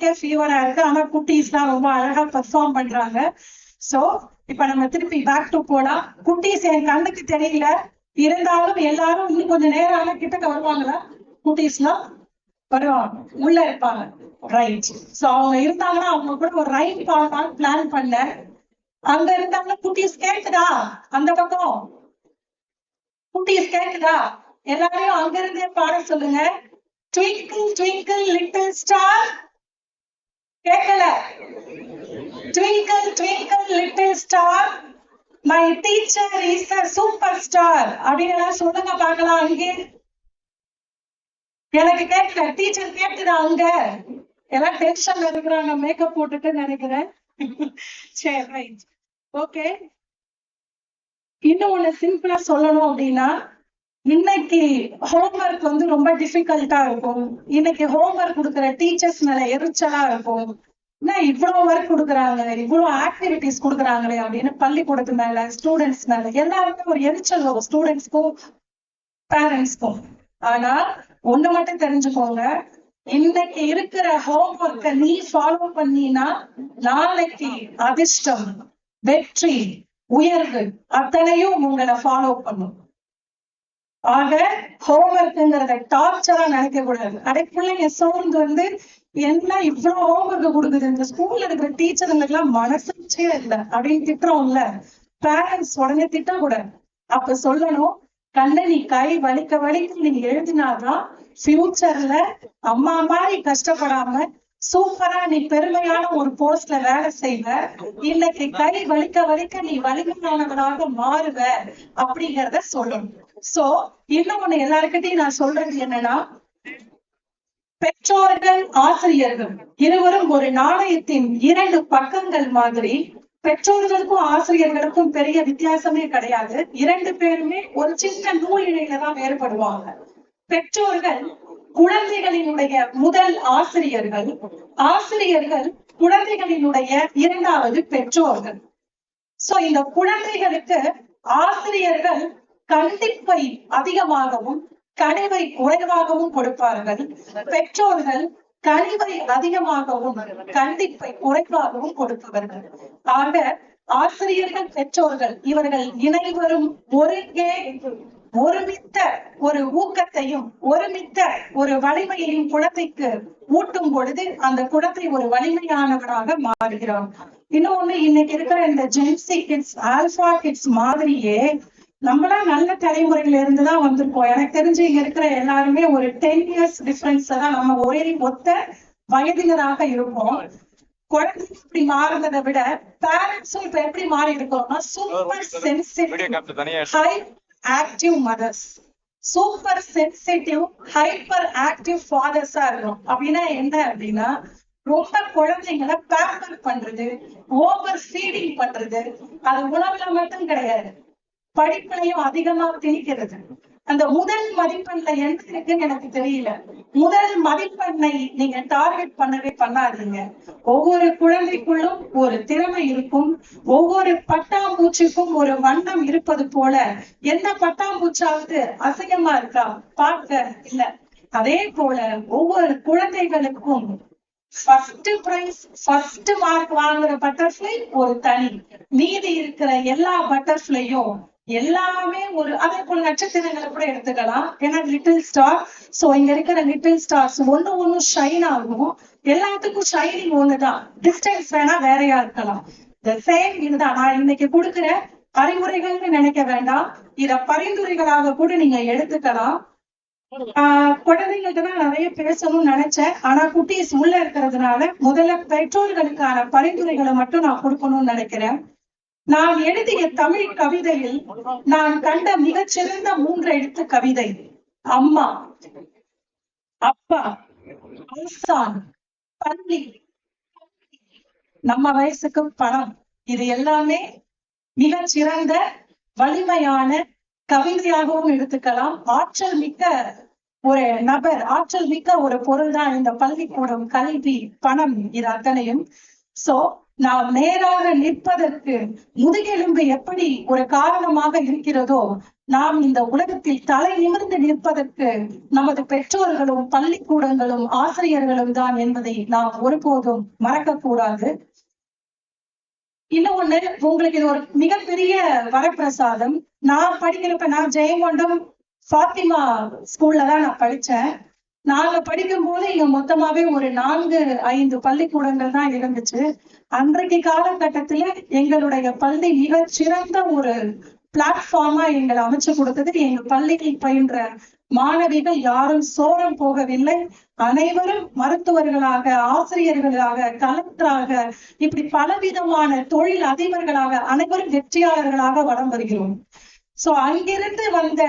எனக்கே ஃபீவரா இருக்கு, ஆனா குட்டீஸ் எல்லாம் ரொம்ப அழகா பெர்ஃபார்ம் பண்றாங்க. சோ இப்ப நம்ம திருப்பி பேக் டு போலாம். குட்டீஸ் என் கண்ணுக்கு தெரியல, இருந்தாலும் எல்லாரும் இன்னும் கொஞ்சம் நேரம் ஆனா கிட்டக்க வருவாங்களா? குட்டீஸ்லாம் வருவாங்க, உள்ள இருப்பாங்க. ரைட். சோ அவங்க இருந்தாங்கன்னா அவங்க கூட ஒரு ரைம் பாடலாம் பிளான் பண்ண. அங்க இருந்தாங்கன்னா குட்டீஸ் கேக்குதா? அந்த பக்கம் குட்டீஸ் கேக்குதா? எல்லாரையும் அங்க இருந்தே பாட சொல்லுங்க. Twinkle twinkle little star. கேட்கல? Twinkle twinkle little star my teacher is a super star அப்படின்னு எல்லாம் சொல்லுங்க பார்க்கலாம். அங்கே எனக்கு கேட்கல. டீச்சர் கேட்குதா? அங்க எல்லாம் டென்ஷன்ல இருக்கிறாங்க மேக்கப் போட்டுட்டு நினைக்கிறேன். சரி, ரைட், ஓகே. இன்னும் ஒண்ணு சிம்பிளா சொல்லணும் அப்படின்னா, இன்னைக்கு ஹோம்ஒர்க் வந்து ரொம்ப டிஃபிகல்ட்டா இருக்கும். இன்னைக்கு ஹோம்ஒர்க் கொடுக்குற டீச்சர்ஸ் மேல எரிச்சலா இருக்கும். இவ்வளவு ஒர்க் கொடுக்குறாங்க, இவ்வளவு ஆக்டிவிட்டிஸ் கொடுக்குறாங்களே அப்படின்னு பள்ளிக்கூடத்து மேல, ஸ்டூடெண்ட்ஸ் மேல எல்லாருமே ஒரு எரிச்சல் வரும், ஸ்டூடெண்ட்ஸ்க்கும் பேரண்ட்ஸ்க்கும். ஆனா ஒண்ணு மட்டும் தெரிஞ்சுக்கோங்க, இன்னைக்கு இருக்கிற ஹோம்ஒர்க்கை நீ ஃபாலோ பண்ணினா நாளைக்கு அதிர்ஷ்டம், வெற்றி, உயர்வு அத்தனையும் உங்களை ஃபாலோ பண்ணும். ஆக ஹோம்ஒர்க்ங்கிறத டார்ச்சரா நினைக்க கூடாது. அதே பிள்ளைங்க சோர்ந்து வந்து என்ன இவ்வளவு ஹோம்ஒர்க் கொடுக்குது, இந்த ஸ்கூல்ல இருக்கிற டீச்சருங்களுக்கு எல்லாம் மனசாட்சியே இல்லை அப்படின்னு திட்டுறோம்ல, பேரண்ட்ஸ் உடனே திட்டக்கூடாது. அப்ப சொல்லணும், கண்ணை நீ கை வலிக்க வலிக்க நீ எழுதினாதான் ஃபியூச்சர்ல அம்மா மாதிரி கஷ்டப்படாம சூப்பரா நீ பெருமையான ஒரு போஸ்ட்ல வேலை செய்வ, இன்னைக்கு கை வலிக்க வலிக்க நீ வலிமையானவனாக மாறுவ அப்படிங்கிறத சொல்லணும். சோ இன்னும் ஒண்ணு எல்லாருக்கிட்டையும் நான் சொல்றது என்னன்னா, பெற்றோர்கள் ஆசிரியர்கள் இருவரும் ஒரு நாணயத்தின் இரண்டு பக்கங்கள் மாதிரி. பெற்றோர்களுக்கும் ஆசிரியர்களுக்கும் பெரிய வித்தியாசமே கிடையாது. இரண்டு பேருமே ஒரு சின்ன நூல் இழையில தான் வேறுபடுவாங்க. பெற்றோர்கள் குழந்தைகளினுடைய முதல் ஆசிரியர்கள், ஆசிரியர்கள் குழந்தைகளினுடைய இரண்டாவது பெற்றோர்கள். சோ இந்த குழந்தைகளுக்கு ஆசிரியர்கள் கண்டிப்பை அதிகமாகவும் கனிவை குறைவாகவும் கொடுப்பார்கள். பெற்றோர்கள் கனிவை அதிகமாகவும் கண்டிப்பை குறைவாகவும் கொடுப்பவர்கள். ஆக ஆசிரியர்கள் பெற்றோர்கள் இவர்கள் இணைவரும் ஒருங்கே ஒருமித்த ஒரு ஊக்கத்தையும் ஒருமித்த ஒரு வலிமையையும் குழந்தைக்கு ஊட்டும் பொழுது அந்த குழந்தை ஒரு வலிமையானவராக மாறுகிறான். இன்னொன்னு, இன்னைக்கு இருக்கிற இந்த ஜென்சி கிட்ஸ், ஆல்பா கிட்ஸ் மாதிரியே நம்மளாம் நல்ல தலைமுறையில இருந்துதான் வந்திருக்கோம். எனக்கு தெரிஞ்சு இங்க இருக்கிற எல்லாருமே ஒரு 10 years டிஃபரன்ஸ்ல தான் நம்ம ஒரே ஒத்த வயதினராக இருப்போம். குழந்தை இப்படி மாறுனதை விட பேரண்ட்ஸும் இப்ப எப்படி மாறி இருக்கோம்னா, super sensitive high active mothers, super sensitive hyper active ஃபாதர்ஸா இருக்கும். அப்படின்னா என்ன அப்படின்னா, ரொம்ப குழந்தைங்களை பேம்பர் பண்றது, ஓவர் ஃபீடிங் பண்றது. அது உணவுல மட்டும் கிடையாது, படிப்புலையும் அதிகமா திணிக்கிறது. அந்த முதல் மதிப்பெண்ல என்ன இருக்குன்னு எனக்கு தெரியல. முதல் மதிப்பெண்ணை நீங்க டார்கெட் பண்ணவே பண்ணாதீங்க. ஒவ்வொரு குழந்தைக்குள்ளும் ஒரு திறமை இருக்கும். ஒவ்வொரு பட்டாம்பூச்சிக்கும் ஒரு வண்ணம் இருப்பது போல எந்த பட்டாம்பூச்சாவது அசிங்கமா இருக்கா பார்க்க? இல்ல. அதே போல ஒவ்வொரு குழந்தைகளுக்கும் ஃபர்ஸ்ட் பிரைஸ், ஃபர்ஸ்ட் மார்க் வாங்குற பட்டர்ஃபிளை ஒரு தனி, மீதி இருக்கிற எல்லா பட்டர்ஃபிளையும் எல்லாமே ஒரு, அதே போல நட்சத்திரங்களை கூட எடுத்துக்கலாம். ஏன்னா லிட்டில் ஸ்டார். சோ இங்க இருக்கிற லிட்டில் ஸ்டார்ஸ் ஒண்ணு ஷைன் ஆகும். எல்லாத்துக்கும் ஷைனிங் ஒண்ணுதான், டிஸ்டன்ஸ் வேணா வேறையா இருக்கலாம். த சேம் இதுதான். நான் இன்னைக்கு கொடுக்குற அறிவுரைகள்னு நினைக்க வேண்டாம், இத பரிந்துரைகளாக கூட நீங்க எடுத்துக்கலாம். குழந்தைங்கள்ட்ட தான் நிறைய பேசணும்னு நினைச்சேன், ஆனா குட்டீஸ் உள்ள இருக்கிறதுனால முதல்ல பெற்றோர்களுக்கான பரிந்துரைகளை மட்டும் நான் கொடுக்கணும்னு நினைக்கிறேன். நான் எழுதிய தமிழ் கவிதையில் நான் கண்ட மிகச்சிறந்த 3 எழுத்து கவிதை அம்மா, அப்பா, ஆசான், பள்ளி, நம்ம வயசுக்கு பணம். இது எல்லாமே மிகச்சிறந்த வலிமையான கவிதையாகவும் எடுத்துக்கலாம். ஆற்றல் மிக்க ஒரு நபர், ஆற்றல் மிக்க ஒரு பொருள் தான் இந்த பள்ளிக்கூடம், கல்வி, பணம், இது அத்தனையும். சோ நாம் நேராக நிற்பதற்கு முதுகெலும்பு எப்படி ஒரு காரணமாக இருக்கிறதோ நாம் இந்த உலகத்தில் தலை நிமிர்ந்து நிற்பதற்கு நமது பெற்றோர்களும் பள்ளிக்கூடங்களும் ஆசிரியர்களும் தான் என்பதை நாம் ஒருபோதும் மறக்க கூடாது. இன்னொன்னு, உங்களுக்கு இது ஒரு மிகப்பெரிய வரப்பிரசாதம். நான் படிக்கிறப்ப, நான் ஜெயங்கொண்டம் ஃபாத்திமா ஸ்கூல்ல தான் நான் படிச்சேன். நாங்க படிக்கும் போது இங்க மொத்தமாவே ஒரு 4-5 பள்ளிக்கூடங்கள் தான் இருந்துச்சு. அன்றைக்கு காலகட்டத்துல எங்களுடைய பள்ளி மிக சிறந்த ஒரு பிளாட்ஃபார்மா எங்களை அமைச்சு கொடுத்தது. எங்க பள்ளியில் பயின்ற மாணவிகள் யாரும் சோரம் போகவில்லை. அனைவரும் மருத்துவர்களாக, ஆசிரியர்களாக, கலெக்டராக, இப்படி பலவிதமான தொழில் அதிபர்களாக அனைவரும் வெற்றியாளர்களாக வலம் வருகிறோம். சோ அங்கிருந்து வந்த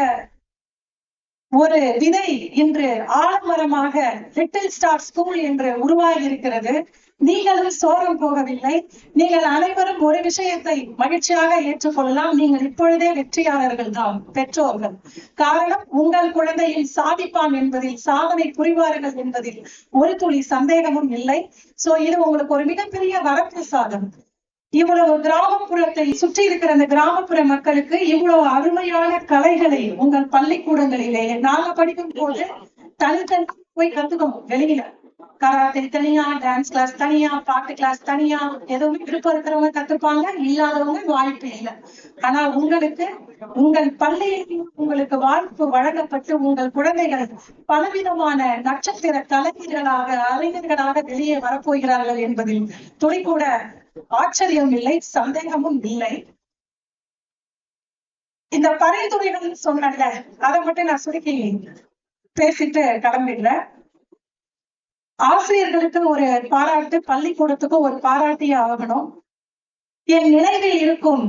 ஒரு விதை இன்று ஆலமரமாக லிட்டில் ஸ்டார் ஸ்கூல் என்று உருவாகி இருக்கிறது. நீங்களும் சோரம் போகவில்லை. நீங்கள் அனைவரும் ஒரு விஷயத்தை மகிழ்ச்சியாக ஏற்றுக்கொள்ளலாம். நீங்கள் இப்பொழுதே வெற்றியாளர்கள் தான், பெற்றோர்கள். காரணம், உங்கள் குழந்தையில் சாதிப்பான் என்பதில், சாதனை புரிவார்கள் என்பதில் ஒரு துளி சந்தேகமும் இல்லை. சோ இது உங்களுக்கு ஒரு மிகப்பெரிய வரப்பிரசாதம். இவ்வளவு கிராமப்புறத்தை சுற்றி இருக்கிற அந்த கிராமப்புற மக்களுக்கு இவ்வளவு அருமையான கலைகளை உங்கள் பள்ளிக்கூடங்களிலே நாங்க படிக்கும் போது தனித்தனி போய் கத்துக்கணும். வெளியில கராத்தே தனியா, டான்ஸ் கிளாஸ் தனியா, பாட்டு கிளாஸ் தனியா, எதுவுமே விருப்பம் இருக்கிறவங்க கத்துப்பாங்க, இல்லாதவங்க வாய்ப்பு இல்லை. ஆனா உங்களுக்கு உங்கள் பள்ளியில் உங்களுக்கு வாய்ப்பு வழங்கப்பட்டு உங்கள் குழந்தைகள் பலவிதமான நட்சத்திர கலைஞர்களாக, அறிஞர்களாக வெளியே வரப்போகிறார்கள் என்பதில் துளி கூட ஆச்சரியம் இல்லை, சந்தேகமும் இல்லை. இந்த பரிந்துரைகள் சொன்னல, அதை மட்டும் நான் சுருக்கி பேசிட்டு கிளம்பிடுறேன். ஆசிரியர்களுக்கு ஒரு பாராட்டு, பள்ளிக்கூடத்துக்கு ஒரு பாராட்டியே ஆகணும். என் நினைவில் இருக்கும்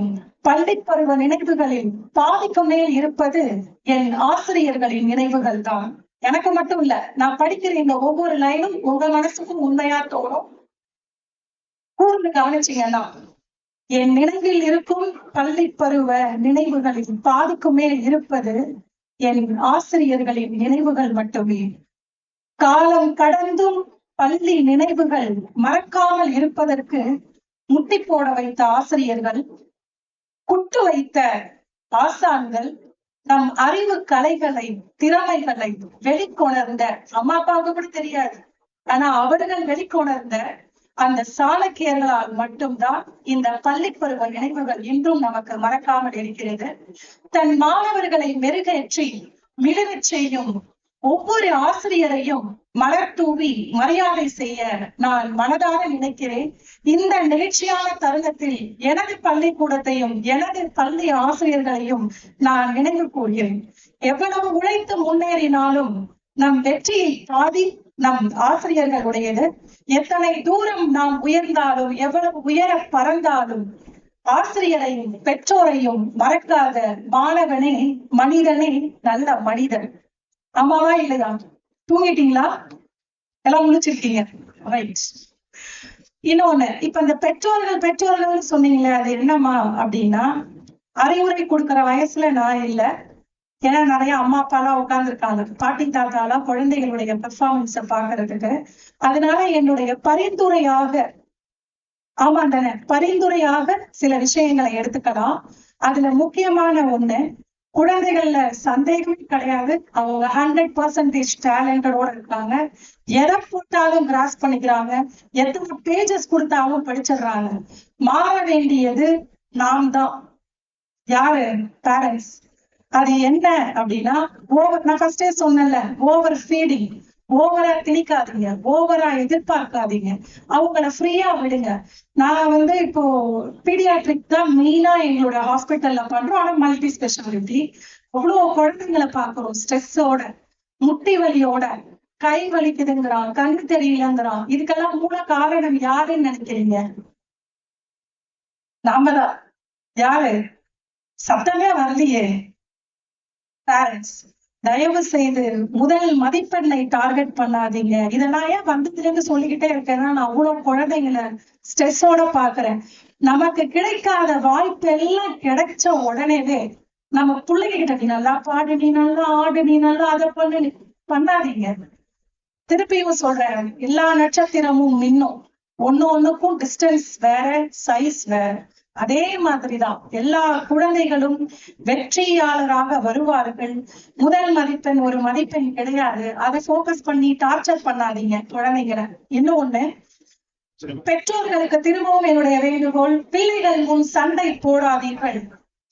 பள்ளி பருவ நினைவுகளில் பாதிக்கு மேல் இருப்பது என் ஆசிரியர்களின் நினைவுகள் தான். எனக்கு மட்டும் இல்ல, நான் படிக்கிற இந்த ஒவ்வொரு லைனும் உங்க மனசுக்கும் உண்மையா தோணும். கூர்ந்து கவனிச்சீங்கன்னா, என் நினைவில் இருக்கும் பள்ளி பருவ நினைவுகளில் பாதிக்கு மேல் இருப்பது என் ஆசிரியர்களின் நினைவுகள் மட்டுமே. காலம் கடந்தும் பள்ளி நினைவுகள் மறக்காமல் இருப்பதற்கு முட்டி போட வைத்த ஆசிரியர்கள், குட்டு வைத்த ஆசான்கள், நம் அறிவு கலைகளை, திறமைகளை வெளிக்கொணர்ந்த, அம்மா அப்பாவுக்கு கூட தெரியாது, ஆனா அவர்கள் வெளிக்கொணர்ந்த அந்த சாணக்கியர்களால் மட்டும்தான் இந்த பள்ளி பருவ நினைவுகள் இன்றும் நமக்கு மறக்காமல் இருக்கிறது. தன் மாணவர்களை மெருகேற்றி மிளிரச் செய்யும் ஒவ்வொரு ஆசிரியரையும் மலர் தூவி மரியாதை செய்ய நான் மனதாக நினைக்கிறேன். இந்த நிகழ்ச்சியான தருணத்தில் எனது பள்ளிக்கூடத்தையும் எனது பள்ளி ஆசிரியர்களையும் நான் நினைவு கூறுகிறேன். எவ்வளவு உழைத்து முன்னேறினாலும் நம் வெற்றியை பாதி நம் ஆசிரியர்களுடையது. எத்தனை தூரம் நாம் உயர்ந்தாலும், எவ்வளவு உயர பறந்தாலும் ஆசிரியரையும் பெற்றோரையும் மறக்காத மாணவனே, மனிதனே நல்ல மனிதன். ஆமாவா இல்லையா? தூங்கிட்டீங்களா? எல்லாம் முடிச்சிருக்கீங்க, ரைட். இன்னொன்னு, இப்ப இந்த பெற்றோர்கள் சொன்னீங்களே, அது என்னமா அப்படின்னா, அறிவுரை கொடுக்கிற வயசுல நான் இல்லை. ஏன்னா நிறைய அம்மா அப்பா எல்லாம் உட்கார்ந்துருக்காங்க, பாட்டி தாத்தா எல்லாம் குழந்தைகளுடைய பெர்ஃபார்மன்ஸ பாக்குறதுக்கு. அதனால என்னுடைய பரிந்துரையாக, ஆமா தானே, பரிந்துரையாக சில விஷயங்களை எடுத்துக்கலாம். அதுல முக்கியமான ஒண்ணு, குழந்தைகள்ல சந்தேகமே கிடையாது, அவங்க 100% டேலண்டடோட இருக்காங்க. எதை போட்டாலும் கிராஸ் பண்ணிக்கிறாங்க, எத்தனை பேஜஸ் கொடுத்தாலும் படிச்சிடுறாங்க. மாற வேண்டியது நாம் தான். யாரு? பேரண்ட்ஸ். அது என்ன அப்படின்னா, நான் ஃபர்ஸ்டே சொன்னேன்ல, ஓவர் ஃபீடிங். ஓவரா திணிக்காதீங்க, ஓவரா எதிர்பார்க்காதீங்க, அவங்கள ஃப்ரீயா விடுங்க. நாங்க இப்போ பீடியாட்ரிக் தான் மெயினா எங்களோட ஹாஸ்பிட்டல்ல பண்றோம். ஆனா மல்டி ஸ்பெஷாலிட்டி. அவ்வளவு குழந்தைங்களை பாக்குறோம் ஸ்ட்ரெஸ்ஸோட, முட்டி வலியோட, கை வலிக்குதுங்கிறான், கண்ணு தெரியலங்கிறான். இதுக்கெல்லாம் மூல காரணம் யாருன்னு நினைக்கிறீங்க? நாமதான். யாரு? சத்தமே வரலையே. பேரண்ட்ஸ், தயவு செய்து முதல் மதிப்பெண்ணை டார்கெட் பண்ணாதீங்க. இதை நான் ஏன் வந்ததுல இருந்து சொல்லிக்கிட்டே இருக்கேன்னா, நான் அவ்வளவு குழந்தைங்களை ஸ்ட்ரெஸ்ஸோட பாக்குறேன். நமக்கு கிடைக்காத வாய்ப்பு எல்லாம் கிடைச்ச உடனேவே நம்ம பிள்ளைகிட்ட, நீ நல்லா பாடு, நீ நல்லா ஆடு, நீ நல்லா அதை பண்ணாதீங்க. திருப்பியும் சொல்றேன், எல்லா நட்சத்திரமும் மின்னும். ஒண்ணுக்கும் டிஸ்டன்ஸ் வேற, சைஸ் வேற. அதே மாதிரிதான் எல்லா குழந்தைகளும் வெற்றியாளராக வருவார்கள். முதல் மதிப்பெண் ஒரு மதிப்பெண் கிடையாது. அதை போக்கஸ் பண்ணி டார்ச்சர் பண்ணாதீங்க குழந்தைங்களை. இன்னொன்னு, பெற்றோர்களுக்கு திரும்பவும் என்னுடைய வேண்டுகோள், பிள்ளைகள் முன் சண்டை போடாதீர்கள்.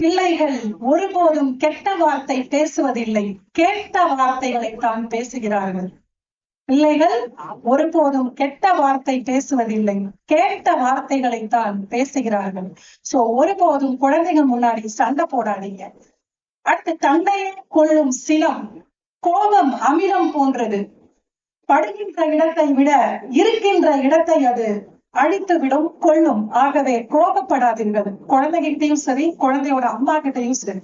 பிள்ளைகள் ஒருபோதும் கெட்ட வார்த்தை பேசுவதில்லை, கேட்ட வார்த்தைகளை தான் பேசுகிறார்கள். பிள்ளைகள் ஒருபோதும் கெட்ட வார்த்தை பேசுவதில்லை, கேட்ட வார்த்தைகளை தான் பேசுகிறார்கள். சோ ஒருபோதும் குழந்தைங்க முன்னாடி சண்டை போடாதீங்க. அடுத்து, தன்னையே கொள்ளும் சினம். கோபம் அமிலம் போன்றது. படுகின்ற இடத்தை விட இருக்கின்ற இடத்தை அது அழித்து விடும், கொள்ளும். ஆகவே கோபப்படாதீர்கள். குழந்தைகிட்டையும் சரி, குழந்தையோட அம்மா கிட்டையும் சரி.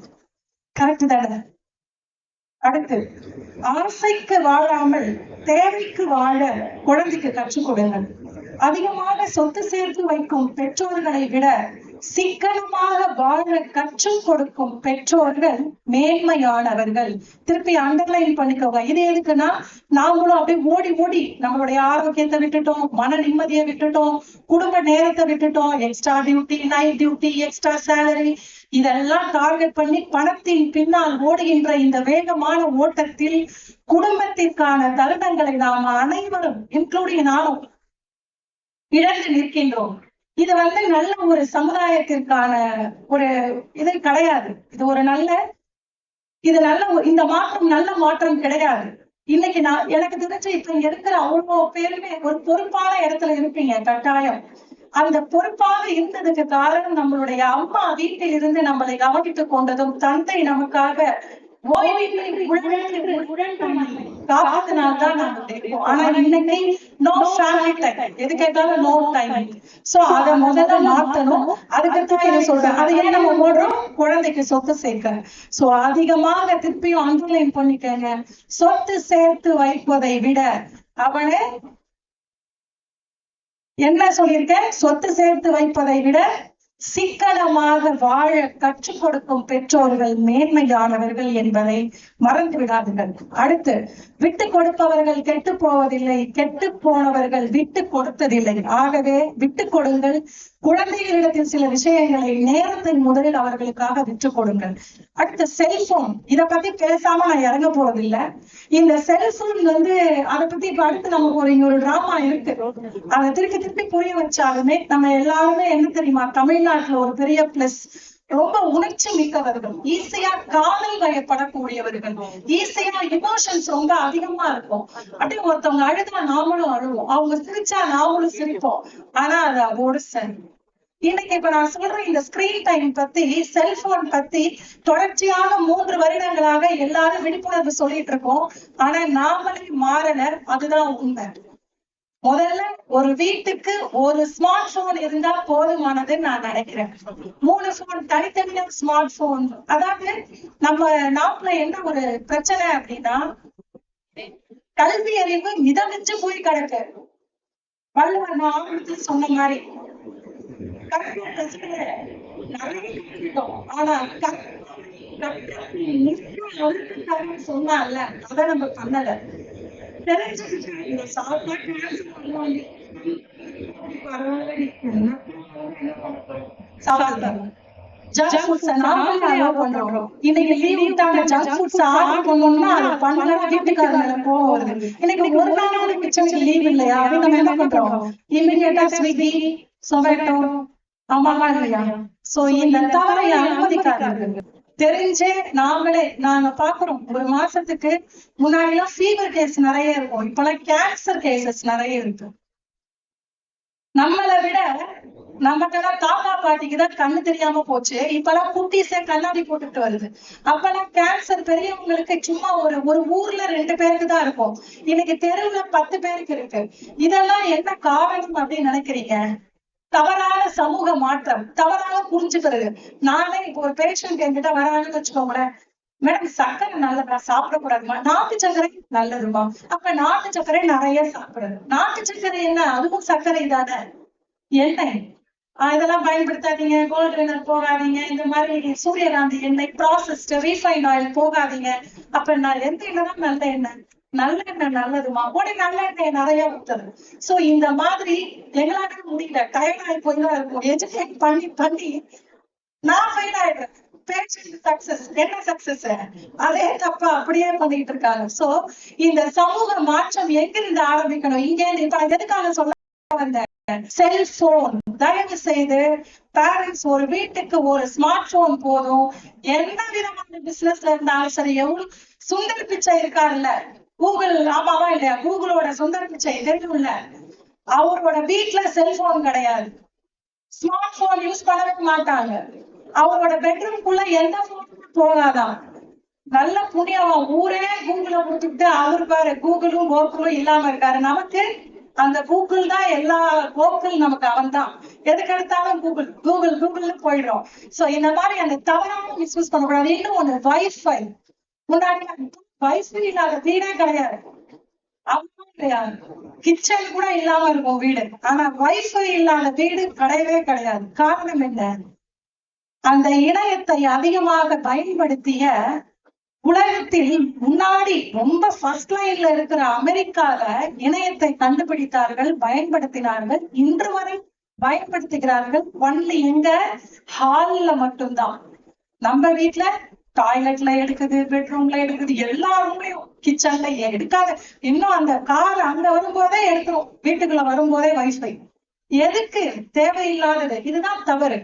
கரெக்ட் தானே? அடுத்து, ஆசைக்கு வாழாமல் தேவைக்கு வாழ குழந்தைக்கு கற்றுக் கொடுங்கள். அதிகமாக சொத்து சேர்த்து வைக்கும் பெற்றோர்களை விட சிக்கனமாக வாழ கற்றுக் கொடுக்கும் பெற்றோர்கள் மேன்மையானவர்கள். திருப்பி அண்டர்லைன் பண்ணிக்கோங்க. இது எதுக்குன்னா, நாமளும் அப்படியே ஓடி ஓடி நம்மளுடைய ஆரோக்கியத்தை விட்டுட்டோம், மன நிம்மதியை விட்டுட்டோம், குடும்ப நேரத்தை விட்டுட்டோம், extra duty, night duty, extra salary, இதெல்லாம் டார்கெட் பண்ணி பணத்தின் பின்னால் ஓடுகின்ற இந்த வேகமான ஓட்டத்தில் குடும்பத்திற்கான தருணங்களை நாம் அனைவரும், இன்க்ளூடிங் நானும், இழந்து நிற்கின்றோம். இது நல்ல ஒரு சமுதாயத்திற்கான ஒரு இது கிடையாது. இது ஒரு நல்ல இந்த மாற்றம் நல்ல மாற்றம் கிடையாது. இன்னைக்கு எனக்கு தெரிஞ்சு இப்ப இங்க இருக்கிற அவ்வளோ பேருமே ஒரு பொறுப்பான இடத்துல இருப்பீங்க கட்டாயம். அந்த பொறுப்பாக இருந்ததுக்கு காரணம் நம்மளுடைய அம்மா வீட்டில் இருந்து நம்மளை கவனித்துக் கொண்டதும், தந்தை நமக்காக காப்பதனால்தான் நாம தெரியும். ஆனா இன்னைக்கு நோ ஃபேமிலி டைம், எது கேட்டாலும் நோ டைம். சோ அத முதல்ல மாத்தணும். அதுக்குதான் இதை சொல்றேன். அதை ஏன் நம்ம ஓடுறோம்? குழந்தைக்கு சொத்து சேர்க்க. சோ அதிகமாக திருப்பியும் அண்டர்லைன் பண்ணிக்கங்க. சொத்து சேர்த்து வைப்பதை விட அவனை என்ன சொல்லியிருக்கேன்? சொத்து சேர்த்து வைப்பதை விட சிக்கனமாக வாழ கற்றுக் கொடுக்கும் பெற்றோர்கள் மேன்மையானவர்கள் என்பதை மறந்து விடாதீர்கள். அடுத்து, விட்டு கொடுப்பவர்கள் கெட்டு போவதில்லை, கெட்டு போனவர்கள் விட்டு கொடுத்ததில்லை. ஆகவே விட்டு கொடுங்கள். குழந்தைகளிடத்தில் சில விஷயங்களை நேரத்தின் முதலில் அவர்களுக்காக விட்டுக் கொடுங்கள். அடுத்து, செல்போன். இத பத்தி பேசாம நான் இறங்க போறதில்லை. இந்த செல்போன் அதை பத்தி இப்ப அடுத்து நமக்கு ஒரு டிராமா இருக்கு. அதை திருப்பி திருப்பி புரிய வச்சாலுமே நம்ம எல்லாருமே என்ன தெரியுமா, தமிழ்நாட்டுல ஒரு பெரிய பிளஸ், ரொம்ப உணர்ச்சி மிக்கவர்கள், ஈஸியா காதல் வயப்படக்கூடியவர்கள், ஈஸியா இமோஷன்ஸ் ரொம்ப அதிகமா இருக்கும். அப்படியே ஒருத்தவங்க அழுதா நாமளும் அழுவோம், அவங்க சிரிச்சா நாமளும் சிரிப்போம். ஆனா அது அதோட சரி. இன்னைக்கு இப்ப நான் சொல்றேன், இந்த ஸ்கிரீன் டைம் பத்தி, செல்போன் பத்தி தொடர்ச்சியாக 3 வருடங்களாக எல்லாரும் விழிப்புணர்வு சொல்லிட்டு இருக்கோம். ஆனா நாமளே மாறல. அதுதான் உண்மை. முதல்ல ஒரு வீட்டுக்கு ஒரு ஸ்மார்ட் போன் இருந்தா போதுமானது நான் நினைக்கிறேன். 3 போன் தனித்தனியா ஸ்மார்ட் போன். அதாவது நம்ம நாட்டுல என்ன ஒரு பிரச்சனை அப்படின்னா, கல்வி அறிவு மிதமிஞ்சு போய் கிடக்கு. வள்ளுவர் நான் சொன்ன மாதிரி ஆனா சொன்னால அத நம்ம பண்ணல. இன்னைக்கு லீவ் விட்டாங்க, ஜங்க் ஃபுட்ஸ் ஆர்டர் பண்ணோம்னா அது பண்ணல, வீட்டுக்காரங்க கோவம் வருது. இன்னைக்கு ஒரு நாள் கிச்சனுக்கு லீவ் இல்லையா, நம்ம என்ன பண்றோம்? இமிடியேட்டா ஸ்விக்கி, சொமேட்டோ, ஆமாமா இல்லையா? சோ இந்த தவறை அனுமதிக்காதீர்கள். தெரிஞ்சே நாங்க பாக்குறோம். ஒரு மாசத்துக்கு முன்னாடி எல்லாம் ஃபீவர் கேஸ் நிறைய இருக்கும், இப்பெல்லாம் கேன்சர் கேசஸ் நிறைய இருக்கு. நம்மளை விட நமக்கெல்லாம் தாத்தா பாட்டிக்குதான் கண்ணு தெரியாம போச்சு. இப்பெல்லாம் குட்டீஸே கண்ணாடி போட்டுட்டு வருது. அப்பெல்லாம் கேன்சர் பெரியவங்களுக்கு சும்மா ஒரு ஊர்ல 2 பேருக்கு தான் இருக்கும். இன்னைக்கு தெருவுல 10 பேருக்கு இருக்கு. இதெல்லாம் என்ன காரணம் அப்படின்னு நினைக்கிறீங்க? தவறான சமூக மாற்றம், தவறாக புரிஞ்சுக்கிறது. நானே இப்போ ஒரு பேஷண்ட் என்கிட்ட வராங்கன்னு வச்சுக்கோங்களேன், மேடம் சர்க்கரை நல்லதா, சாப்பிடக்கூடாதுமா. நாட்டு சர்க்கரை நல்லதுமா. அப்ப நாட்டு சர்க்கரை நிறைய சாப்பிடுறது. நாட்டு சர்க்கரை என்ன, அதுவும் சர்க்கரை தானே. எண்ணெய் இதெல்லாம் பயன்படுத்தாதீங்க. கோல்ட் வினர் போகாதீங்க. இந்த மாதிரி சூரியகாந்தி எண்ணெய், ப்ராசஸ்டு ரீஃபைண்ட் ஆயில் போகாதீங்க. அப்ப நான் எந்த எண்ணெய் தான் நல்ல எண்ணெய்? நல்லெண்ணெய் நல்லதுமா, உடனே நல்லெண்ணெய் நிறைய ஊத்துறது. சோ இந்த மாதிரி எங்களால முடியல, டயர்டாகி போய்தான் இருக்கும். எஜுகேட் பண்ணி பண்ணி நான் ஃபெயில் ஆயிடுறேன். பேஷண்ட் சக்சஸ், என்ன சக்சஸ்? அதே தப்பா அப்படியே பண்ணிட்டு இருக்காங்க. சோ இந்த சமூக மாற்றம் எங்கிருந்து ஆரம்பிக்கணும்? இங்க இப்ப எதுக்காக சொல்ல வந்த செல்போன், தயவு செய்து பேரண்ட்ஸ் ஒரு வீட்டுக்கு ஒரு ஸ்மார்ட் போன் போதும். எந்த விதமான பிசினஸ்ல இருந்தாலும் சரி, எவ்வளவு சுந்தர் பிச்சை இருக்காருல்ல, கூகுள், ஆமாவா இல்லையா? கூகுளோட சுந்தர் பிச்சை தெரியும்ல, அவரோட வீட்டுல செல்போன் கிடையாது, ஸ்மார்ட் போன் யூஸ் பண்ணவே மாட்டாங்க. அவரோட பெட்ரூம்குள்ள எந்த போனும் போகாதான். நல்ல புண்ணியவன், ஊரே கூகுள கொடுத்துட்டு அவரு பாரு கூகுளும் கோகுலும் இல்லாம இருக்காரு. நமக்கு அந்த கூகுள் தான் எல்லா, கோகுள் நமக்கு அவன் தான். எதுக்கு எடுத்தாலும் கூகுள் கூகுள் கூகுள்னு போயிடும். சோ இந்த மாதிரி அந்த தவறான மிஸ்யூஸ் பண்ணக்கூடாது. இன்னும் ஒண்ணு, வைஃபை. முன்னாடி வைஃபை இல்லாத வீடே கிடையாது, இல்லையா? கிச்சன் கூட இல்லாம இருக்கும் வீடு, ஆனா வைஃபை இல்லாத வீடு கிடையவே கிடையாது. காரணம் என்ன? அந்த இணையத்தை அதிகமாக பயன்படுத்திய, உலகத்தில் முன்னாடி ரொம்ப ஃபர்ஸ்ட் லைன்ல இருக்கிற அமெரிக்கால இணையத்தை கண்டுபிடித்தார்கள், பயன்படுத்தினார்கள், இன்று வரை பயன்படுத்துகிறார்கள். ஒன்லி எங்க? ஹால்ல மட்டும்தான். நம்ம வீட்டுல டாய்லெட்ல எடுக்குது, பெட்ரூம்ல எடுக்குது, எல்லா ரூம்லயும், கிச்சன்ல எடுக்காத. இன்னும் அந்த கார் அங்க வரும்போதே எடுக்கிறோம், வீட்டுக்குள்ள வரும்போதே வைஃபை. எதுக்கு? தேவையில்லாதது. இதுதான் தவறு.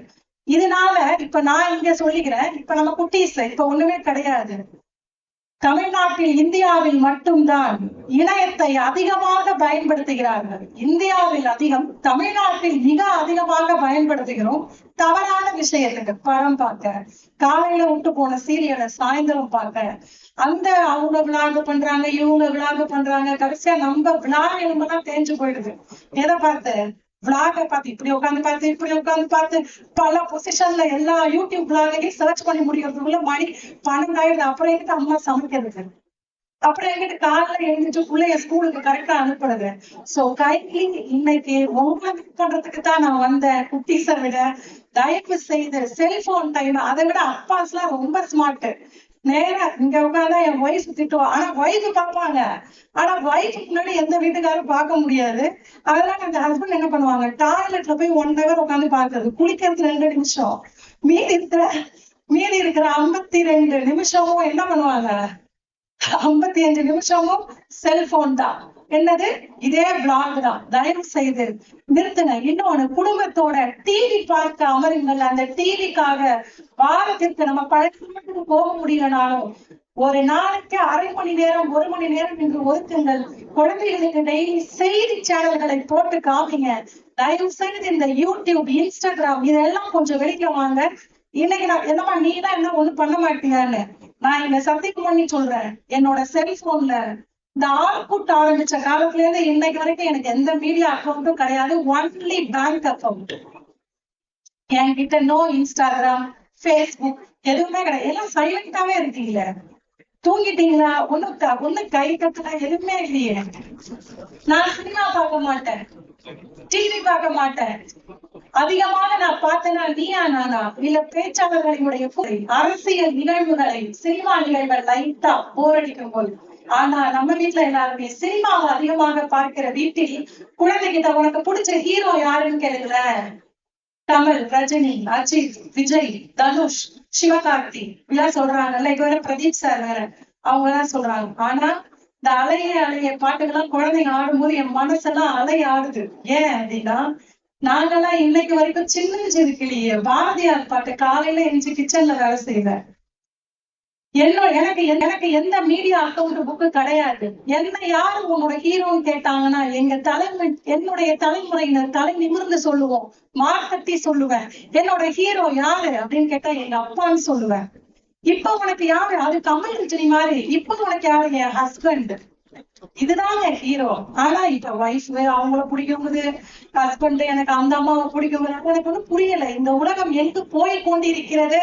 இதனால இப்ப நான் இங்க சொல்லிக்கிறேன், இப்ப நம்ம குட்டீஸ் இப்ப ஒண்ணுமே கிடையாது. தமிழ்நாட்டில், இந்தியாவில் மட்டும்தான் இணையத்தை அதிகமாக பயன்படுத்துகிறார்கள். இந்தியாவில் அதிகம், தமிழ்நாட்டில் மிக அதிகமாக பயன்படுத்துகிறோம். தவறான விஷயத்துக்கு, படம் பார்க்க, காலையில விட்டு போன சீரியலை சாயந்தரம் பார்க்க, அந்த அவங்க விளாகு பண்றாங்க, இவங்க விளாகு பண்றாங்க, கடைசியா நம்ம விளாக எலும்பெல்லாம் தேஞ்சு போயிடுது. எதை பார்த்து? விளாக பார்த்து, இப்படி உட்காந்து பார்த்து, இப்படி உட்காந்து பார்த்து, பல பொசிஷன்ல எல்லா யூடியூப் விளாகையும் சர்ச் பண்ணி முடிக்கிறதுக்குள்ள மணி 12 ஆயிடுது. அப்புறம் எங்கிட்ட அம்மா சமைக்கிறது, அப்புறம் எங்கிட்ட காலைல எழுந்துட்டு பிள்ளைய ஸ்கூலுக்கு கரெக்டா அனுப்புறது. சோ கைட்லி இன்னைக்கு உங்களை மீட் பண்றதுக்கு தான் நான் வந்தேன். குட்டீஸை விட தயவு செய்து செல்போன் டைம், அதை விட அப்பாஸ் எல்லாம் ரொம்ப ஸ்மார்ட். நேரா இங்க உட்காந்தா என் ஒய்ஃப் திட்டுவா, ஆனா ஒய்ஃப் பார்ப்பாங்க. ஆனா ஒய்ஃபுக்கு முன்னாடி எந்த வீட்டுக்காரும் பார்க்க முடியாது. அதனால அந்த ஹஸ்பண்ட் என்ன பண்ணுவாங்க, டாய்லெட்ல போய் 1 hour உட்காந்து பாக்குறது, குளிக்கிறது 2 நிமிஷம், மீதி இருக்கிற 52 நிமிஷமும் என்ன பண்ணுவாங்க? 55 நிமிஷமும் செல்போன் தான். என்னது? இதே பிளாக் தான். தயவு செய்து நிறுத்துங்க. இன்னொன்னு, குடும்பத்தோட டிவி பார்க்க அமருங்கள். அந்த டிவிக்காக வாரத்திற்கு நம்ம பழக்கத்துக்கு போக முடியலனாலும் ஒரு நாளைக்கு அரை மணி நேரம், 1 மணி நேரம் என்று ஒதுக்குங்கள். குழந்தைகளுக்கு டெய்லி செய்தி சேனல்களை போட்டு காமிங்க. தயவு செய்து இந்த யூடியூப், இன்ஸ்டாகிராம் இதெல்லாம் கொஞ்சம் வெளிக்க வாங்க. இன்னைக்கு நான் என்னமா நீ தான் என்ன ஒண்ணும் பண்ண மாட்டீங்கன்னு நான் இங்க சத்தியம் பண்ணி சொல்றேன். என்னோட செல்போன்ல இந்த ஆர்குட் ஆரம்பிச்ச காலத்துல இருந்து இன்னைக்கு வரைக்கும் எனக்கு எந்த மீடியா அக்கௌண்ட்டும் கிடையாது. Only bank account. என்கிட்ட நோ இன்ஸ்டாகிராம், பேஸ்புக் எதுவுமே கிடையாது. எல்லாம் சைலண்டாவே இருக்கீங்க. தூங்கிட்டீங்களா? ஒண்ணு கை கட்டல, எதுவுமே இல்லையே. நான் சினிமா பார்க்க மாட்டேன், டிவி பார்க்க மாட்டேன். அதிகமாக நான் பார்த்தேன்னா நீயா நானா இல்ல பேச்சாளர்களுடைய அரசியல் நிகழ்வுகளை, சினிமா நிகழ்வுகள் லைட்டா போர் அடிக்கும் போது. ஆனா நம்ம வீட்டுல எல்லாருமே சினிமாவை அதிகமாக பார்க்கிற வீட்டில் குழந்தைகிட்ட உனக்கு பிடிச்ச ஹீரோ யாருன்னு கேளுங்கள, கமல், ரஜினி, அஜித், விஜய், தனுஷ், சிவகார்த்தி இதெல்லாம் சொல்றாங்கல்ல. இப்ப வேற பிரதீப் சார் வேற, அவங்க எல்லாம் சொல்றாங்க. ஆனா இந்த அலைய பாட்டுக்கெல்லாம் குழந்தைங்க ஆடும்போது என் மனசெல்லாம் ஆடுது. ஏன் அப்படின்னா, நாங்கெல்லாம் இன்னைக்கு வரைக்கும் சின்னஞ்சிறு கிளியே பாரதியார் பாட்டு காலையில எஞ்சி கிச்சன்ல வேலை செய்வேன். எனக்கு எந்த மீடியா அக்கௌண்ட் புக்கு கிடையாது. என்ன யாரு உன்னோட ஹீரோன்னு கேட்டாங்கன்னா என்னுடைய தலைமுறையினர் தலை நிமிர்ந்து சொல்லுவோம், மார்க்கட்டி சொல்லுவேன். என்னோட ஹீரோ யாரு அப்படின்னு கேட்டா எங்க அப்பான்னு சொல்லுவேன். இப்ப உனக்கு யாரு? அது கமல் ரஜினி மாதிரி. இப்ப உனக்கு யாரு? என் ஹஸ்பண்ட். இதுதாங்க ஹீரோ. ஆனா இப்ப ஒய்ஃப் அவங்கள பிடிக்கும்போது, ஹஸ்பண்ட் எனக்கு அந்த அம்மாவை பிடிக்கும்போது எனக்கு ஒன்றும் புரியல. இந்த உலகம் எங்கு போய் கொண்டிருக்கிறது?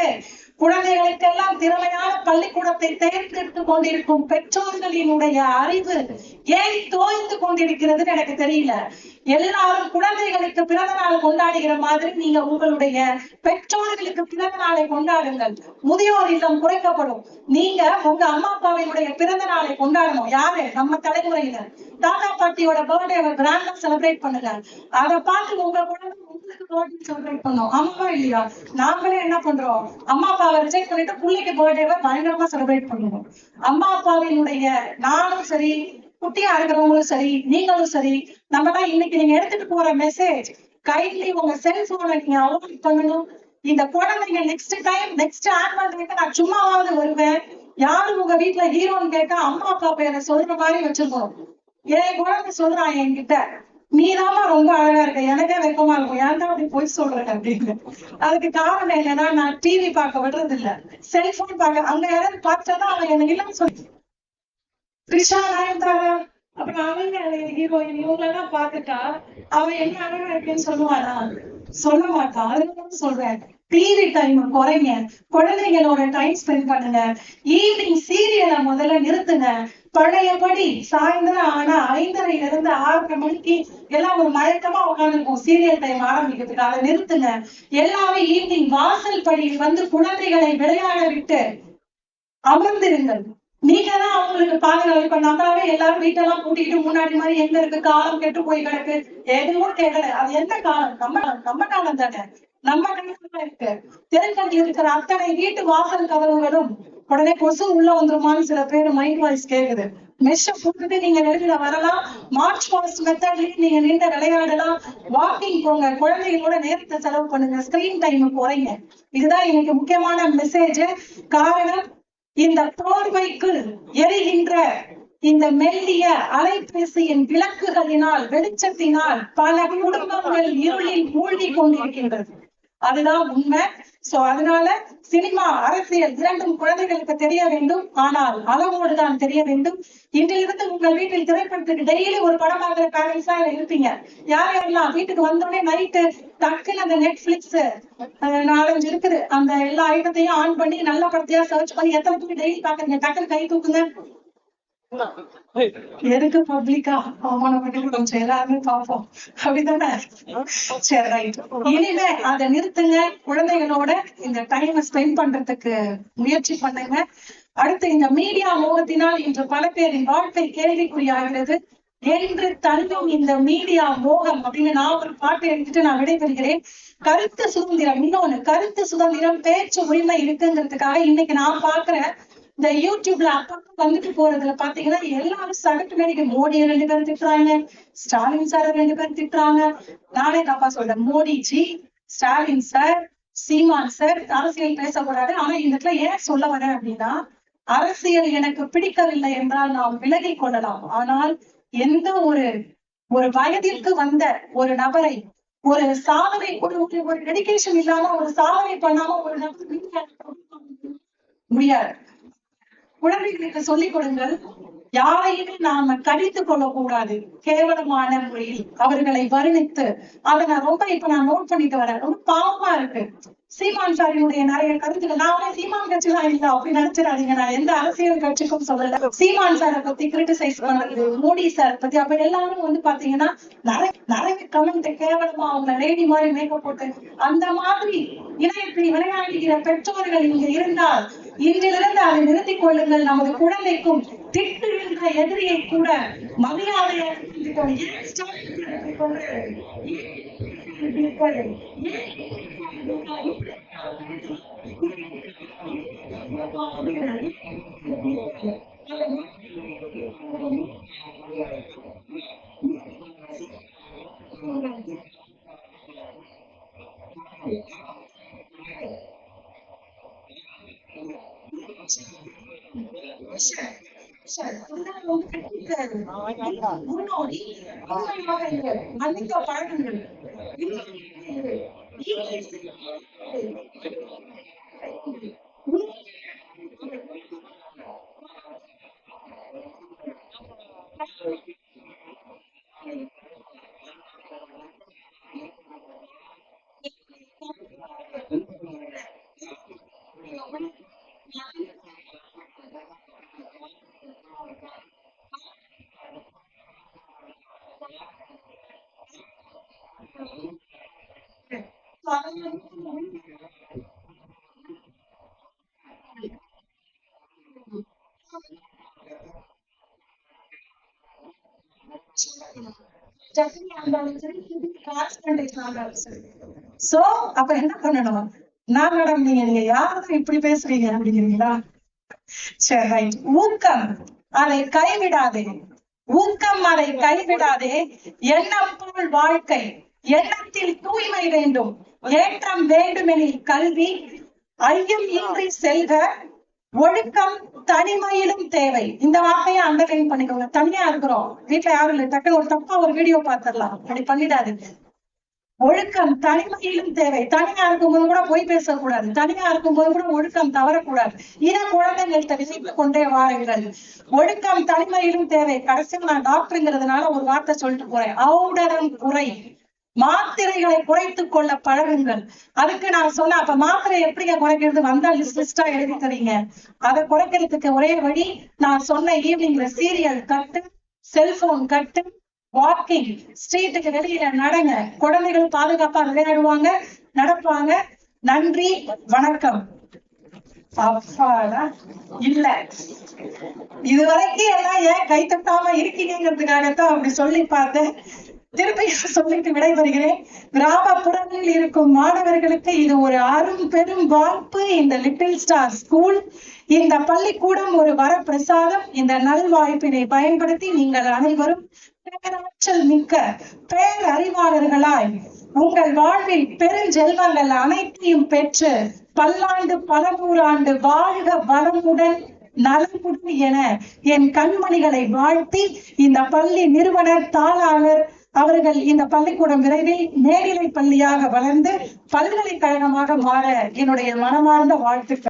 குழந்தைகளுக்கெல்லாம் திறமையான பள்ளிக்கூடத்தை தேர்ந்தெடுத்துக் கொண்டிருக்கும் பெற்றோர்களினுடைய அறிவு ஏன் தோய்ந்து கொண்டிருக்கிறதுன்னு எனக்கு தெரியல. எல்லாரும் குழந்தைகளுக்கு பிறந்த நாள் கொண்டாடுகிற மாதிரி நீங்க உங்களுடைய பெற்றோர்களுக்கு பிறந்த நாளை கொண்டாடுங்கள். முதியோர் இல்லம் குறைக்கப்படும். நீங்க உங்க அம்மா அப்பாவினுடைய பிறந்த நாளை கொண்டாடணும். யாரு? நம்ம தலைமுறையினர். தாத்தா பாட்டியோட பர்த்டே கிராண்டா செலிப்ரேட் பண்ணுங்க. அதை பார்த்து உங்க குழந்தை உங்களுக்கு பர்த்டே செலிப்ரேட் பண்ணும். ஆமாவா இல்லையா? நாங்களே என்ன பண்றோம்? அம்மா அப்பாவை ரிஜெக்ட் பண்ணிட்டு பிள்ளைக்கு பர்த்டேவை பயங்கரமா செலிப்ரேட் பண்ணுவோம். அம்மா அப்பாவினுடைய நானும் சரி, குட்டியா இருக்கிறவங்களும் சரி, நீங்களும் சரி, நம்ம தான் இன்னைக்கு நீங்க எடுத்துட்டு போற மெசேஜ், கைண்ட்லி உங்க செல்போனை நீங்க அவாய்ட் பண்ணணும். இந்த குழந்தைங்க நெக்ஸ்ட் டைம் நெக்ஸ்ட் ஆனுவல் டேக்கு நான் சும்மாவாவது வருவேன், யாரும் உங்க வீட்டுல ஹீரோன்னு கேட்டா அம்மா அப்பா பேரை சொல்ற மாதிரி வச்சிருக்கோம். என் குழந்தை சொல்றான் என்கிட்ட, நீதாமா ரொம்ப அழகா இருக்க, எனக்கே வெக்கமா இருக்கும், ஏன்டா அப்படி போய் சொல்றேன் அப்படின்னு. அதுக்கு காரணம் என்னன்னா, நான் டிவி பார்க்க விடுறது இல்ல, செல்போன் பார்க்க. அங்க யாராவது பார்த்தாதான் அவன் எனக்கு இல்லைன்னு சொல்லி த்ரிஷா, நயன்தாரா, அப்புறம் அவங்க ஹீரோயின் இவங்களெல்லாம் பார்த்துட்டா அவன் என்ன அழகா இருக்குன்னு சொல்லுவானா? சொல்ல மாட்டான். அதுக்கு சொல்றேன், டிவி டைம் குறைங்க, குழந்தைங்களோட டைம் ஸ்பெண்ட் பண்ணுங்க. ஈவினிங் சீரியலை முதல்ல நிறுத்துங்க. பழையபடி சாயந்தரம் ஆனா 5:30 இருந்து 6:30 மணிக்கு எல்லாம் ஒரு மயக்கமா உட்காந்துருக்கும் சீரியல் டைம் ஆரம்பிக்கிறதுக்கு. அதை நிறுத்துங்க. எல்லாரும் ஈவினிங் வாசல் படியில் வந்து குழந்தைகளை விளையாட விட்டு அமர்ந்திருங்கள். நீங்க தான் அவங்களுக்கு பாதுகாப்பு. இப்ப நம்மளாவே எல்லாரும் வீட்டெல்லாம் கூட்டிட்டு முன்னாடி மாதிரி எங்க இருக்கு, காலம் கெட்டு போய் கிடக்கு, எதுவும் கேட்கல. அது எந்த காலம்? நம்ம காலம் தானே. நம்ம காலத்துல இருக்கு. தெருக்கல்ல இருக்கிற அத்தனை வீட்டு வாசல் கதவுகளும் உடனே கொசு உள்ள வந்துருமான்னு சில பேர் மைண்ட் வாய்ஸ் கேக்குது. மெஷ போட்டுட்டு நீங்க வெளியில வரலாம். மார்ச் பாஸ்ட் மெத்தட்லயும் நீங்க நின்று விளையாடலாம். வாக்கிங் போங்க. குழந்தைகளோட நேரத்தை செலவு பண்ணுங்க. ஸ்கிரீன் டைம் குறைங்க. இதுதான் எனக்கு முக்கியமான மெசேஜ். காரணம், இந்த போர்வைக்குள் எரிகின்ற இந்த மெல்லிய அலைபேசியின் விளக்குகளினால், வெளிச்சத்தினால் பல குடும்பங்கள் இருளில் மூழ்கி கொண்டிருக்கின்றது. அதுதான் உண்மை. சோ அதனால சினிமா, அரசியல் இரண்டும் குழந்தைகளுக்கு தெரிய வேண்டும். ஆனால் அளவோடு தான் தெரிய வேண்டும். இன்றிலிருந்து உங்கள் வீட்டில் திரைப்படத்துக்கு டெய்லி ஒரு படம் பார்க்கிற பேரண்ட்ஸா இருப்பீங்க. யார் யாரெல்லாம் வீட்டுக்கு வந்தோடனே நைட்டு டக்குன்னு அந்த நெட்ஃபிளிக்ஸ் 4-5 இருக்குது, அந்த எல்லா ஐட்டத்தையும் ஆன் பண்ணி நல்ல படத்தையா சர்ச் பண்ணி எத்தனை பேர் டெய்லி பாக்குறீங்க? டக்குன்னு கை தூக்குங்க. எதுக்கு பப்ளிக்கா அவமானப்பட்டு கொஞ்சம் எல்லாருமே பார்ப்போம், அப்படித்தானே? சரி, ரைட். இனிமே அதை நிறுத்துங்க. குழந்தைகளோட இந்த டைமை ஸ்பெண்ட் பண்றதுக்கு முயற்சி பண்ணுங்க. அடுத்து, இந்த மீடியா மோகத்தினால் இன்று பல பேரின் வாழ்க்கை கேள்விக்குறியாகிறது. என்று தள்ளும் இந்த மீடியா மோகம் அப்படின்னு நான் ஒரு பாட்டு எடுத்துட்டு நான் விடைபெறுகிறேன். கருத்து சுதந்திரம், இன்னொன்னு கருத்து சுதந்திரம், பேச்சு உரிமை இருக்குங்கிறதுக்காக இன்னைக்கு நான் பாக்குறேன் இந்த யூடியூப்ல அப்பப்ப வந்துட்டு போறதுல பாத்தீங்கன்னா எல்லாரும் சகட்டு மேடிக்கு மோடியை 2 பேரும் திட்டுறாங்க, ஸ்டாலின் சார் 2 பேரும் திட்டுறாங்க. நானே தப்பா சொல்றேன், மோடிஜி, ஸ்டாலின் சார், சீமான் சார். அரசியல் பேசக்கூடாது. ஆனா இந்த இடத்துல ஏன் சொல்ல வரேன் அப்படின்னா, அரசியல் எனக்கு பிடிக்கவில்லை என்றால் நாம் விலகி கொள்ளலாம். ஆனால் எந்த ஒரு வயதிற்கு வந்த ஒரு நபரை, ஒரு சாதனை, ஒரு டெடிகேஷன் இல்லாம ஒரு சாதனை பண்ணாம ஒரு நபர் முடியாது. குழந்தைகளுக்கு சொல்லிக் கொடுங்கள், யாரையுமே நாம கடித்துக் கொள்ளக்கூடாது. கேவலமான முறையில் அவர்களை வர்ணித்து அதை நான் ரொம்ப இப்ப நான் நோட் பண்ணிட்டு வரேன். ரொம்ப பாவமா இருக்கு. சீமான் சாரினுடைய நிறைய கருத்துக்கள், நான் சீமான் கட்சி தான் இல்ல அப்படி நினைச்சிடாதீங்க. நான் எந்த அரசியல் கட்சிக்கும் சொல்லல. சீமான் சாரை பத்தி கிரிட்டிசைஸ் பண்றது, மோடி சார் பத்தி, அப்ப எல்லாரும் வந்து பாத்தீங்கன்னா நிறைய கமெண்ட் கேவலமா அவங்க லேடி மாதிரி மேக்கப் போட்டு அந்த மாதிரி இணையத்தில் விளையாடுகிற பெற்றோர்கள் இங்க இருந்தால் இன்றிலிருந்து அதை நிறுத்திக் கொள்ளுங்கள். நமது குழந்தைக்கும் திட்டுகின்ற எதிரியை கூட மரியாதையாக முன்னோடி மன்னிக்க பழகுங்கள். சோ அப்ப என்ன பண்ணணும்? நான் மேடம் நீங்க யாரும் இப்படி பேசுறீங்க அப்படிங்கிறீங்களா? சரி ரைட். ஊக்கம் அதை கைவிடாதே, ஊக்கம் அதை கைவிடாதே. எண்ணம் போல் வாழ்க்கை, எண்ணத்தில் தூய்மை வேண்டும். ஏற்றம் வேண்டுமெனில் கல்வி, ஐயம் இன்றி செல்க. ஒழுக்கம் தனிமையிலும் தேவை. இந்த வார்த்தையை அண்டர்லைன் பண்ணிக்கோங்க. தனியா இருக்கிறோம், வீட்டுல யாரும் இல்லை, டக்குனு ஒரு தப்பா ஒரு வீடியோ பாத்துடலாம், அப்படி பண்ணிடாதீங்க. ஒழுக்கம் தனிமையிலும் தேவை. தனியா இருக்கும்போது கூட பொய் பேசக்கூடாது, தனியா இருக்கும்போது கூட ஒழுக்கம் தவறக்கூடாது. இதை குழந்தைகள்கிட்ட விசித்துக் கொண்டே வாருங்கள். ஒழுக்கம் தனிமையிலும் தேவை. கடைசியில் நான் டாக்டருங்கிறதுனால ஒரு வார்த்தை சொல்லிட்டு போறேன். ஔடதம் குறை, மாத்திரைகளை குறைத்துக் கொள்ள பழகுங்கள். அதுக்கு நான் சொன்ன அப்ப மாத்திரை எப்படிங்க குறைக்கிறது? வந்தா லிஸ்டா எழுதி தரீங்க. அதை குறைக்கிறதுக்கு ஒரே வழி நான் சொன்ன ஈவினிங்ல சீரியல் கட்டு, செல்போன் கட்டு, வாக்கிங், ஸ்ட்ரீட்டுக்கு வெளியில நடங்க. குழந்தைகள் பாதுகாப்பா விளையாடுவாங்க, நடப்பாங்க. நன்றி, வணக்கம். அப்பாடா இல்ல, இதுவரைக்கும் எல்லாம் ஏன் கை தட்டாம இருக்கீங்கிறதுக்காகத்தான் அப்படி சொல்லி பார்த்தேன். திருப்பி சொல்லிட்டு விடைபெறுகிறேன். கிராமப்புறங்களில் இருக்கும் மாணவர்களுக்கு இது ஒரு அரும் பெரும் வாய்ப்பு. இந்த லிட்டில் ஸ்டார் ஸ்கூல், இந்த பள்ளிக்கூடம் ஒரு வரப்பிரசாதம். இந்த நல்வாய்ப்பினை பயன்படுத்தி நீங்கள் அனைவரும் பேராற்றல் மிக்க பேரறிவாளர்களாய் உங்கள் வாழ்வில் பெருஞ்செல்வங்கள் அனைத்தையும் பெற்று பல்லாண்டு பல நூறாண்டு வாழ்க வளமுடன் நலமுடன் என என் கண்மணிகளை வாழ்த்தி, இந்த பள்ளி நிறுவனர் தாளாளர் அவர்கள் இந்த பள்ளிக்கூடம் விரைவில் மேல்நிலை பள்ளியாக வளர்ந்து பல்கலைக்கழகமாக மாற என்னுடைய மனமார்ந்த வாழ்த்துக்கள்.